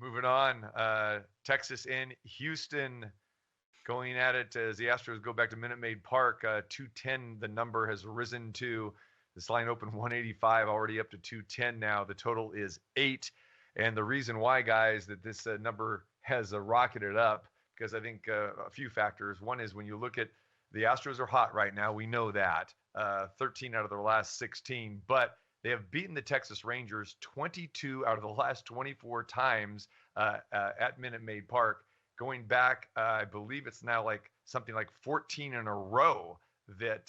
Moving on, Texas and Houston going at it as the Astros go back to Minute Maid Park. 210, the number has risen to. This line opened 185, already up to 210 now. The total is 8. And the reason why, guys, that this number has rocketed up, because I think a few factors. One is when you look at the Astros are hot right now. We know that. 13 out of their last 16. But they have beaten the Texas Rangers 22 out of the last 24 times at Minute Maid Park. Going back, I believe it's now like something like 14 in a row that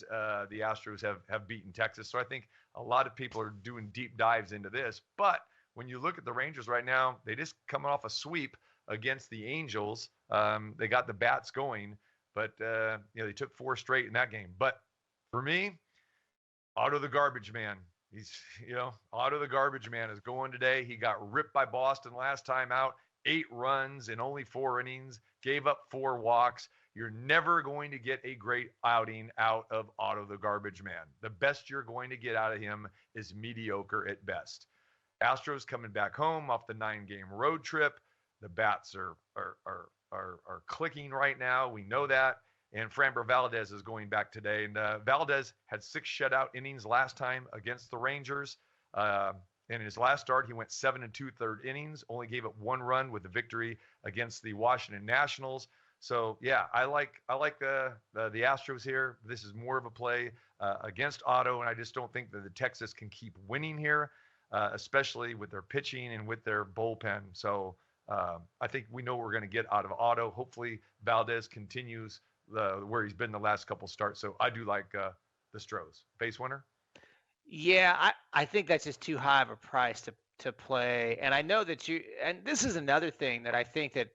the Astros have beaten Texas. So I think a lot of people are doing deep dives into this. But when you look at the Rangers right now, they just coming off a sweep against the Angels. They got the bats going, but they took 4 straight in that game. But for me, Otto the garbage man. He's, Otto the garbage man is going today. He got ripped by Boston last time out, 8 runs in only 4 innings, gave up 4 walks. You're never going to get a great outing out of Otto the garbage man. The best you're going to get out of him is mediocre at best. Astros coming back home off the 9-game road trip. The bats are clicking right now. We know that. And Framber Valdez is going back today. And Valdez had 6 shutout innings last time against the Rangers. And in his last start, he went 7 2/3 innings, only gave up 1 run with the victory against the Washington Nationals. So, yeah, I like the Astros here. This is more of a play against Otto, and I just don't think that the Texas can keep winning here, especially with their pitching and with their bullpen. So I think we know what we're going to get out of Otto. Hopefully Valdez continues where he's been the last couple starts. So I do like the Stros. Base winner? Yeah, I think that's just too high of a price to play. And I know that and this is another thing that I think that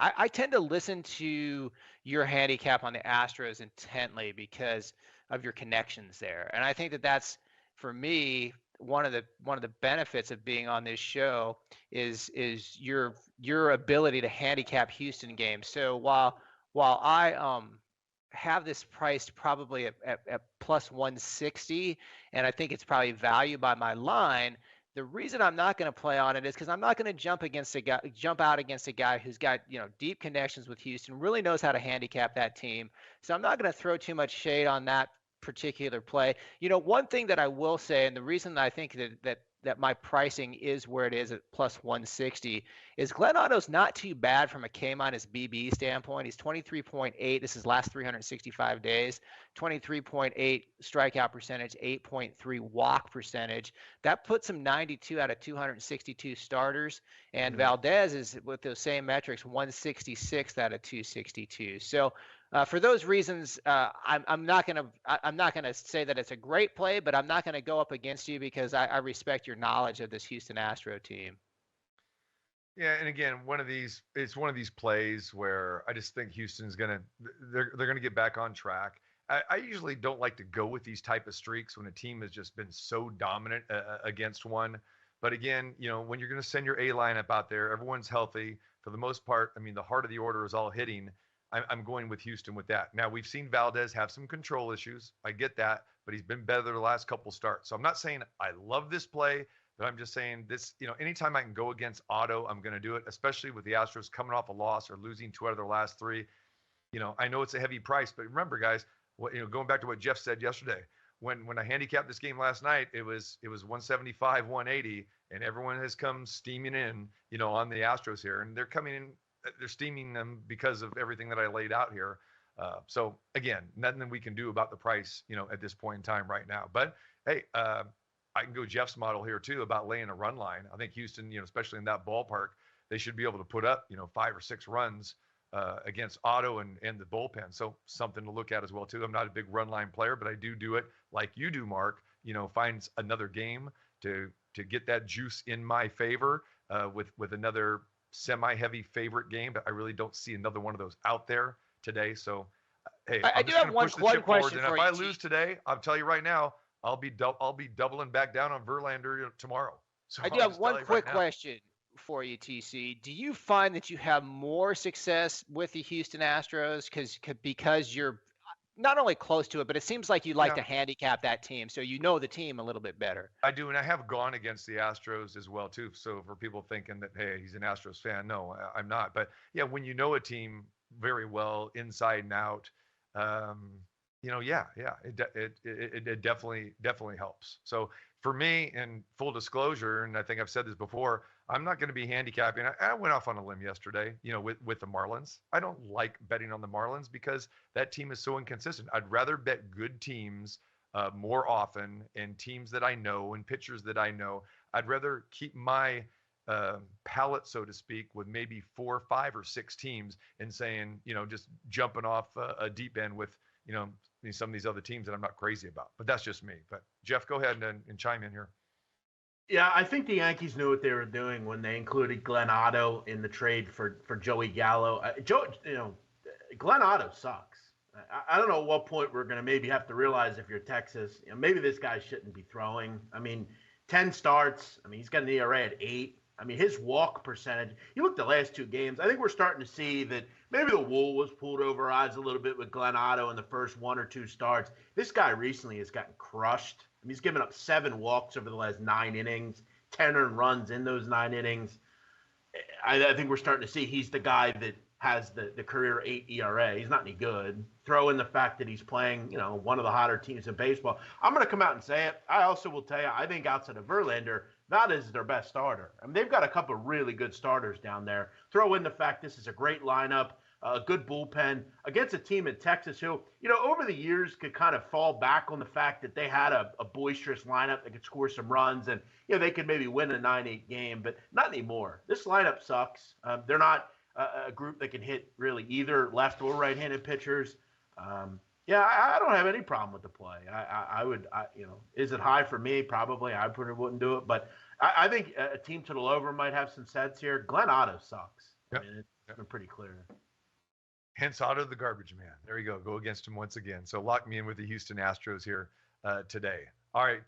I tend to listen to your handicap on the Astros intently because of your connections there. And I think that that's, for me, one of the benefits of being on this show is your ability to handicap Houston games. So while I have this priced probably at plus 160, and I think it's probably valued by my line, the reason I'm not going to play on it is because I'm not going to jump out against a guy who's got deep connections with Houston, really knows how to handicap that team. So I'm not going to throw too much shade on that particular play. One thing that I will say, and the reason I think that my pricing is where it is at plus 160 is Glenn Otto's not too bad from a K-minus BB standpoint. He's 23.8. This is last 365 days. 23.8 strikeout percentage, 8.3 walk percentage. That puts him 92 out of 262 starters. And Valdez is, with those same metrics, 166 out of 262. So for those reasons, I'm not gonna say that it's a great play, but I'm not gonna go up against you because I respect your knowledge of this Houston Astro team. Yeah, and again, it's one of these plays where I just think Houston's they're gonna get back on track. I usually don't like to go with these type of streaks when a team has just been so dominant against one. But again, when you're going to send your A lineup out there, everyone's healthy for the most part. I mean, the heart of the order is all hitting. I'm going with Houston with that. Now, we've seen Valdez have some control issues. I get that, but he's been better the last couple starts. So I'm not saying I love this play, but I'm just saying this, anytime I can go against Otto, I'm going to do it, especially with the Astros coming off a loss or losing 2 out of their last 3. I know it's a heavy price, but remember, guys, going back to what Jeff said yesterday, when I handicapped this game last night, it was 175, 180, and everyone has come steaming in, on the Astros here, and they're coming in, they're steaming them because of everything that I laid out here. So again, nothing we can do about the price, at this point in time right now. But hey, I can go Jeff's model here too about laying a run line. I think Houston, especially in that ballpark, they should be able to put up, 5 or 6 runs against Otto and the bullpen. So something to look at as well too. I'm not a big run line player, but I do it like you do, Mark. Finds another game to get that juice in my favor with another semi-heavy favorite game. But I really don't see another one of those out there today. So hey, I do have one question for you. And if I lose today, I'll tell you right now, I'll be doubling back down on Verlander tomorrow. So I do have one quick question for you, TC. Do you find that you have more success with the Houston Astros because you're not only close to it, but it seems like you like Yeah. to handicap that team, so you know the team a little bit better. I do, and I have gone against the Astros as well too. So for people thinking that, hey, he's an Astros fan, no, I'm not. But yeah, when you know a team very well inside and out, um, it definitely helps. So for me, in full disclosure, and I think I've said this before, I'm not going to be handicapping. I went off on a limb yesterday, with the Marlins. I don't like betting on the Marlins because that team is so inconsistent. I'd rather bet good teams more often, and teams that I know and pitchers that I know. I'd rather keep my palette, so to speak, with maybe 4, 5, or 6 teams and saying, just jumping off a deep end with, some of these other teams that I'm not crazy about. But that's just me. But Jeff, go ahead and chime in here. Yeah, I think the Yankees knew what they were doing when they included Glenn Otto in the trade for Joey Gallo. Glenn Otto sucks. I don't know at what point we're going to maybe have to realize, if you're Texas, maybe this guy shouldn't be throwing. 10 starts. He's got an ERA at 8. His walk percentage, you look at the last 2 games, I think we're starting to see that maybe the wool was pulled over our eyes a little bit with Glenn Otto in the first 1 or 2 starts. This guy recently has gotten crushed. He's given up 7 walks over the last 9 innings, 10 earned runs in those 9 innings. I think we're starting to see he's the guy that has the career 8 ERA. He's not any good. Throw in the fact that he's playing, one of the hotter teams in baseball. I'm going to come out and say it. I also will tell you, I think outside of Verlander, that is their best starter. They've got a couple of really good starters down there. Throw in the fact this is a great lineup, a good bullpen against a team in Texas who, over the years could kind of fall back on the fact that they had a boisterous lineup that could score some runs and, they could maybe win a 9-8 game, but not anymore. This lineup sucks. They're not a group that can hit really either left or right-handed pitchers. I don't have any problem with the play. I would, is it high for me? Probably. I probably wouldn't do it, but I think a team to the over might have some sets here. Glenn Otto sucks. Yep. It's been pretty clear. Hence Otto the garbage man. There you go. Go against him once again. So lock me in with the Houston Astros here today. All right.